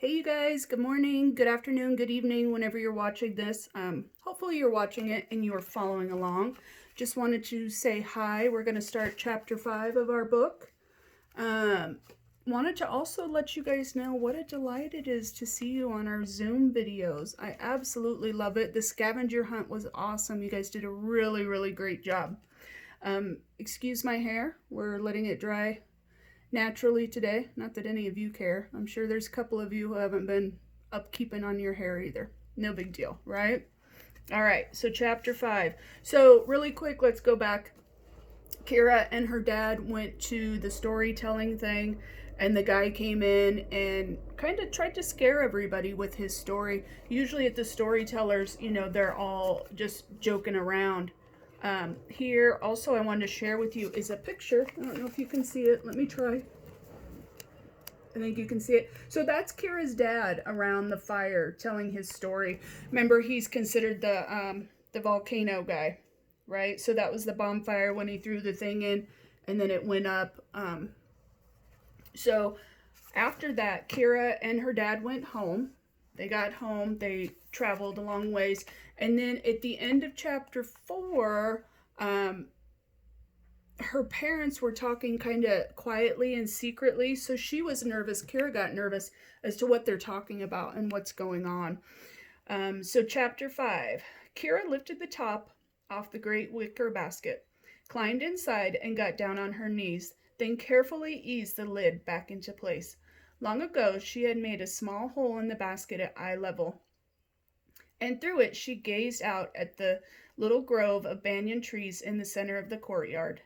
Hey you guys, good morning, good afternoon, good evening, whenever you're watching this. Hopefully you're watching it and you're following along. Just wanted to say hi. We're going to start chapter 5 of our book. Wanted to also let you guys know what a delight it is to see you on our Zoom videos. I absolutely love it. The scavenger hunt was awesome. You guys did a really, really great job. Excuse my hair. We're letting it dry naturally today. Not that any of you care. I'm sure there's a couple of you who haven't been upkeeping on your hair either. No big deal, right? All right, so chapter 5. So, really quick, let's go back. Kira and her dad went to the storytelling thing, and the guy came in and kind of tried to scare everybody with his story. Usually, at the storytellers, they're all just joking around. Here, also, I wanted to share with you is a picture. I don't know if you can see it. Let me try. I think you can see it. So that's Kira's dad around the fire telling his story. Remember, he's considered the volcano guy, right? So that was the bonfire when he threw the thing in, and then it went up. So after that, Kira and her dad went home. They got home. They traveled a long ways, and then at the end of chapter 4, her parents were talking kind of quietly and secretly, so she was nervous. Kira got nervous as to what they're talking about and what's going on. So chapter 5, Kira lifted the top off the great wicker basket, climbed inside and got down on her knees, then carefully eased the lid back into place. Long ago, she had made a small hole in the basket at eye level, and through it she gazed out at the little grove of banyan trees in the center of the courtyard.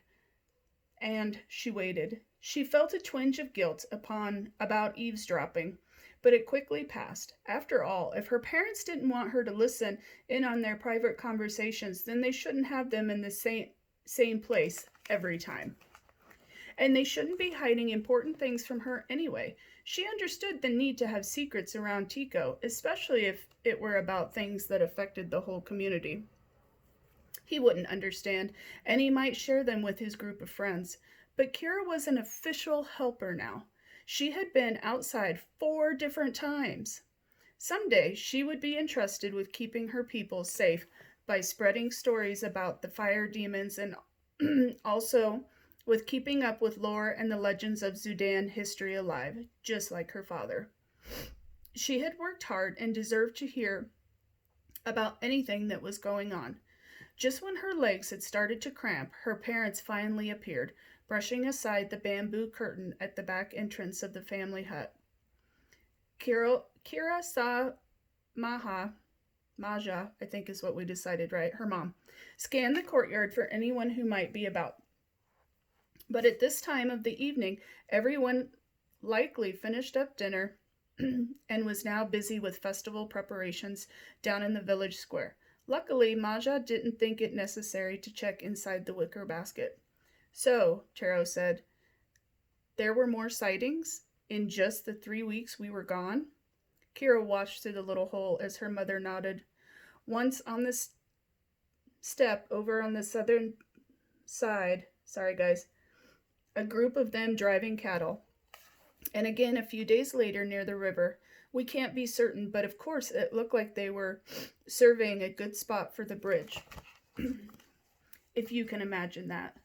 And she waited. She felt a twinge of guilt about eavesdropping, but it quickly passed. After all, if her parents didn't want her to listen in on their private conversations, then they shouldn't have them in the same place every time. And they shouldn't be hiding important things from her anyway. She understood the need to have secrets around Tico, especially if it were about things that affected the whole community. He wouldn't understand, and he might share them with his group of friends. But Kira was an official helper now. She had been outside 4 different times. Someday she would be entrusted with keeping her people safe by spreading stories about the fire demons and also with keeping up with lore and the legends of Zudan history alive, just like her father. She had worked hard and deserved to hear about anything that was going on. Just when her legs had started to cramp, her parents finally appeared, brushing aside the bamboo curtain at the back entrance of the family hut. Kira saw Maja, I think is what we decided, right? Her mom, scan the courtyard for anyone who might be about. But at this time of the evening, everyone likely finished up dinner and was now busy with festival preparations down in the village square. Luckily, Maja didn't think it necessary to check inside the wicker basket. So, Taro said, there were more sightings in just the 3 weeks we were gone? Kira watched through the little hole as her mother nodded. Once on the step over on the southern side, sorry guys, a group of them driving cattle. And again a few days later near the river. We can't be certain, but of course it looked like they were surveying a good spot for the bridge. If you can imagine that.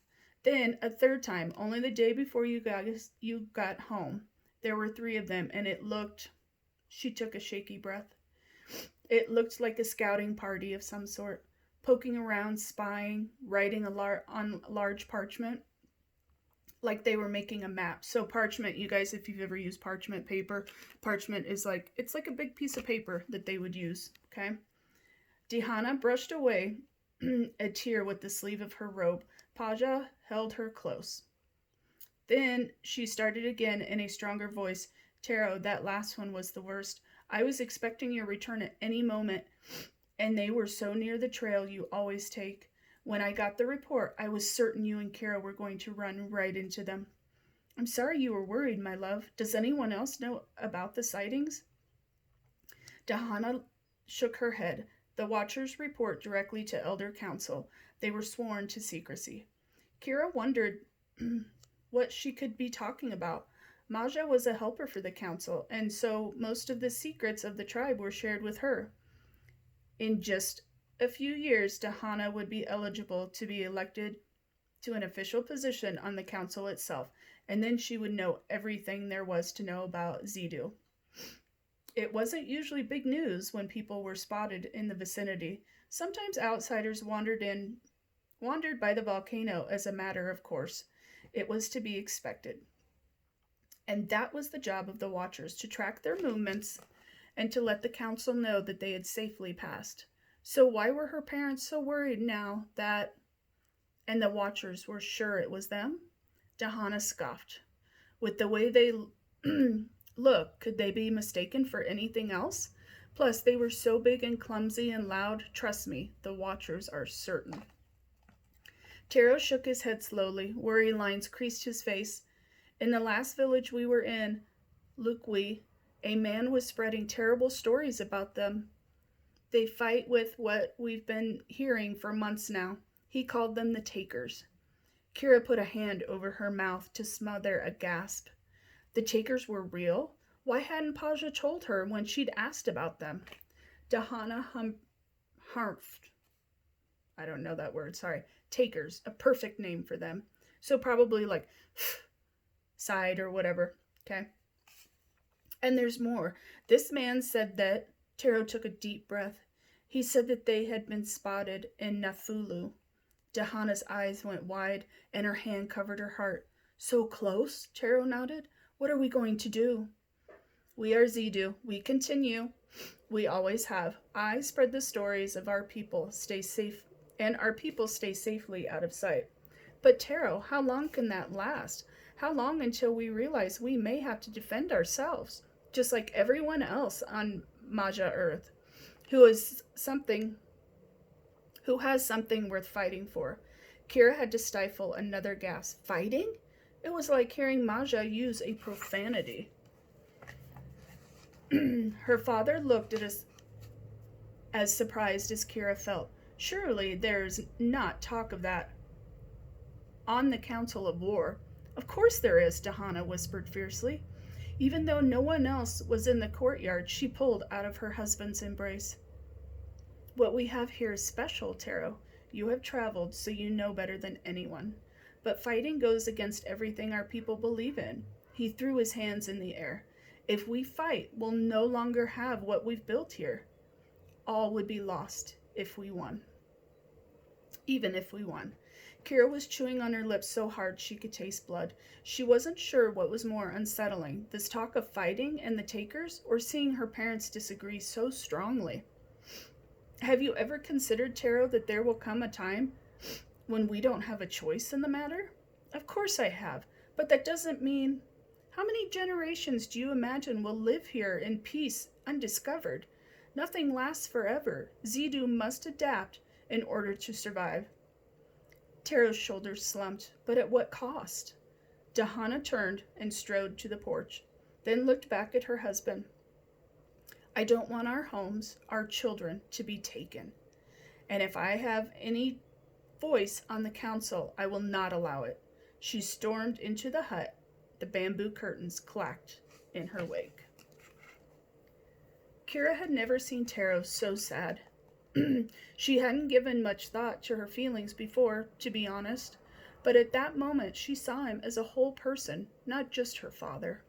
Then a third time, only the day before you got home. There were 3 of them, and it looked... She took a shaky breath. It looked like a scouting party of some sort, poking around, spying, writing on large parchment, like they were making a map. So parchment, you guys, if you've ever used parchment paper, parchment is it's like a big piece of paper that they would use, okay? Dihana brushed away a tear with the sleeve of her robe. Paja held her close. Then she started again in a stronger voice. Taro, that last one was the worst. I was expecting your return at any moment, and they were so near the trail you always take. When I got the report, I was certain you and Kira were going to run right into them. I'm sorry you were worried, my love. Does anyone else know about the sightings? Dahana shook her head. The watchers report directly to Elder Council. They were sworn to secrecy. Kira wondered what she could be talking about. Maja was a helper for the council, and so most of the secrets of the tribe were shared with her. In just a few years, Dahana would be eligible to be elected to an official position on the council itself, and then she would know everything there was to know about Zidu. It wasn't usually big news when people were spotted in the vicinity. Sometimes outsiders wandered by the volcano as a matter of course. It was to be expected. And that was the job of the watchers, to track their movements and to let the council know that they had safely passed. So why were her parents so worried now that, and the watchers were sure it was them? Dahana scoffed. With the way they look, could they be mistaken for anything else? Plus, they were so big and clumsy and loud. Trust me, the watchers are certain. Taro shook his head slowly. Worry lines creased his face. In the last village we were in, Lukwi, a man was spreading terrible stories about them. They fight with what we've been hearing for months now. He called them the Takers. Kira put a hand over her mouth to smother a gasp. The Takers were real? Why hadn't Paja told her when she'd asked about them? Dahana harfed. I don't know that word, sorry. Takers, a perfect name for them. So probably like sighed or whatever, okay? And there's more. This man said that, Taro took a deep breath. He said that they had been spotted in Nafulu. Dahana's eyes went wide and her hand covered her heart. So close? Taro nodded. What are we going to do? We are Zidu. We continue. We always have. I spread the stories of our people stay safe, and our people stay safely out of sight. But Taro, how long can that last? How long until we realize we may have to defend ourselves, just like everyone else on Maja Earth, who has something worth fighting for? Kira had to stifle another gasp. Fighting? It was like hearing Maja use a profanity. Her father looked at us as surprised as Kira felt. Surely there's not talk of that on the Council of War. Of course there is, Dahana whispered fiercely. Even though no one else was in the courtyard, she pulled out of her husband's embrace. What we have here is special, Taro. You have traveled, so you know better than anyone. But fighting goes against everything our people believe in. He threw his hands in the air. If we fight, we'll no longer have what we've built here. All would be lost if we won. Even if we won. Kira was chewing on her lips so hard she could taste blood. She wasn't sure what was more unsettling, this talk of fighting and the Takers, or seeing her parents disagree so strongly. Have you ever considered, Taro, that there will come a time when we don't have a choice in the matter? Of course I have, but that doesn't mean... How many generations do you imagine will live here in peace, undiscovered? Nothing lasts forever. Zidu must adapt in order to survive. Taro's shoulders slumped, but at what cost? Dahana turned and strode to the porch, then looked back at her husband. I don't want our homes, our children, to be taken. And if I have any voice on the council, I will not allow it. She stormed into the hut. The bamboo curtains clacked in her wake. Kira had never seen Taro so sad. She hadn't given much thought to her feelings before, to be honest, but at that moment she saw him as a whole person, not just her father.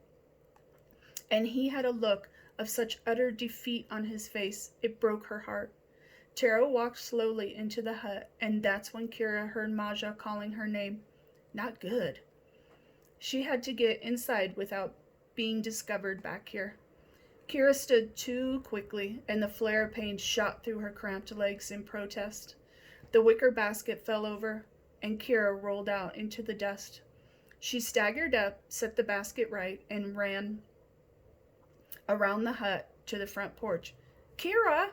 And he had a look of such utter defeat on his face, it broke her heart. Taro walked slowly into the hut, and that's when Kira heard Maja calling her name. Not good. She had to get inside without being discovered back here. Kira stood too quickly, and the flare of pain shot through her cramped legs in protest. The wicker basket fell over, and Kira rolled out into the dust. She staggered up, set the basket right, and ran around the hut to the front porch. Kira!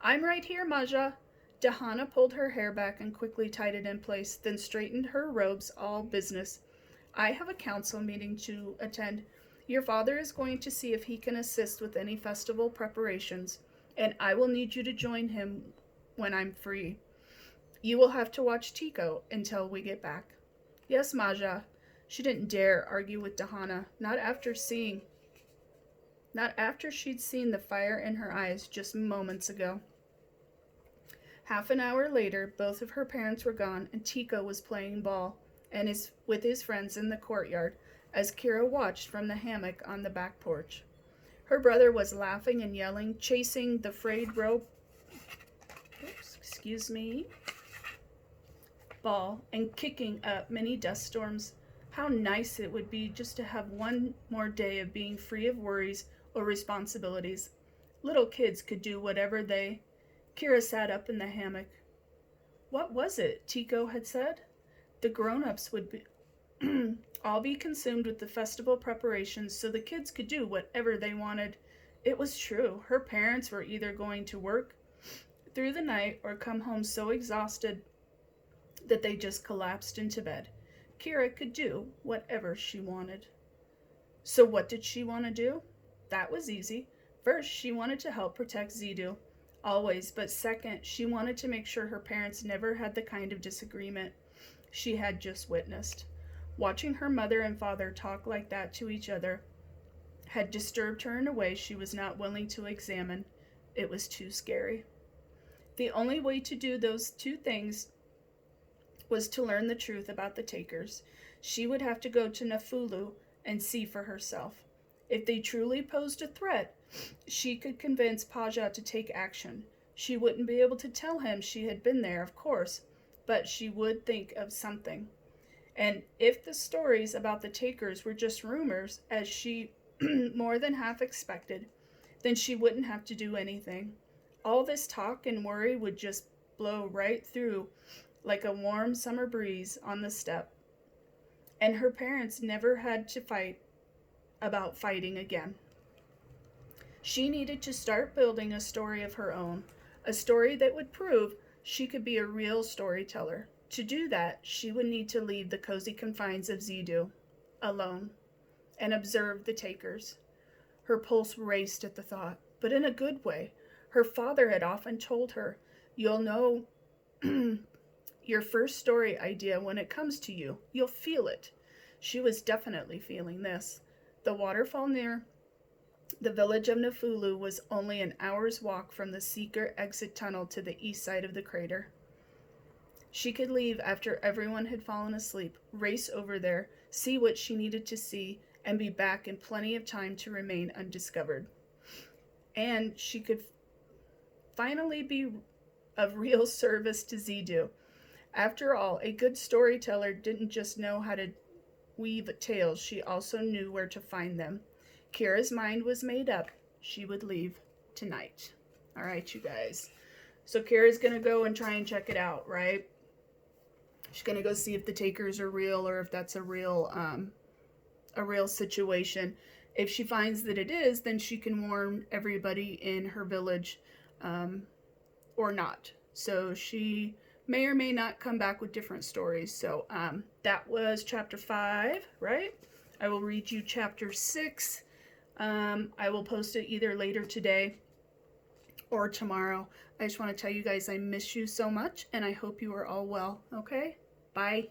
I'm right here, Maja. Dahana pulled her hair back and quickly tied it in place, then straightened her robes, all business. I have a council meeting to attend. Your father is going to see if he can assist with any festival preparations, and I will need you to join him when I'm free. You will have to watch Tico until we get back. Yes, Maja. She didn't dare argue with Dahana, not after she'd seen the fire in her eyes just moments ago. Half an hour later, both of her parents were gone, and Tico was playing ball with his friends in the courtyard as Kira watched from the hammock on the back porch. Her brother was laughing and yelling, chasing the frayed rope ball and kicking up many dust storms. How nice it would be just to have one more day of being free of worries or responsibilities. Little kids could do whatever they... Kira sat up in the hammock. What was it Tico had said? The grown-ups would be all be consumed with the festival preparations so the kids could do whatever they wanted. It was true. Her parents were either going to work through the night or come home so exhausted that they just collapsed into bed. Kira could do whatever she wanted. So what did she want to do? That was easy. First, she wanted to help protect Zedu. Always, but second, she wanted to make sure her parents never had the kind of disagreement she had just witnessed. Watching her mother and father talk like that to each other had disturbed her in a way she was not willing to examine. It was too scary. The only way to do those two things was to learn the truth about the Takers. She would have to go to Nafulu and see for herself. If they truly posed a threat, she could convince Paja to take action. She wouldn't be able to tell him she had been there, of course, but she would think of something. And if the stories about the Takers were just rumors, as she more than half expected, then she wouldn't have to do anything. All this talk and worry would just blow right through like a warm summer breeze on the steppe. And her parents never had to fight about fighting again. She needed to start building a story of her own, a story that would prove she could be a real storyteller. To do that, she would need to leave the cozy confines of Zedu, alone, and observe the Takers. Her pulse raced at the thought, but in a good way. Her father had often told her, "You'll know your first story idea when it comes to you. You'll feel it." She was definitely feeling this. The waterfall near the village of Nafulu was only an hour's walk from the secret exit tunnel to the east side of the crater. She could leave after everyone had fallen asleep, race over there, see what she needed to see, and be back in plenty of time to remain undiscovered. And she could finally be of real service to Zedu. After all, a good storyteller didn't just know how to weave tales, she also knew where to find them. Kira's mind was made up. She would leave tonight. All right, you guys. So Kira's going to go and try and check it out, right? She's going to go see if the Takers are real or if that's a real situation. If she finds that it is, then she can warn everybody in her village or not. So she may or may not come back with different stories. So that was chapter 5, right? I will read you chapter 6. I will post it either later today or tomorrow. I just want to tell you guys I miss you so much, and I hope you are all well, okay? Bye.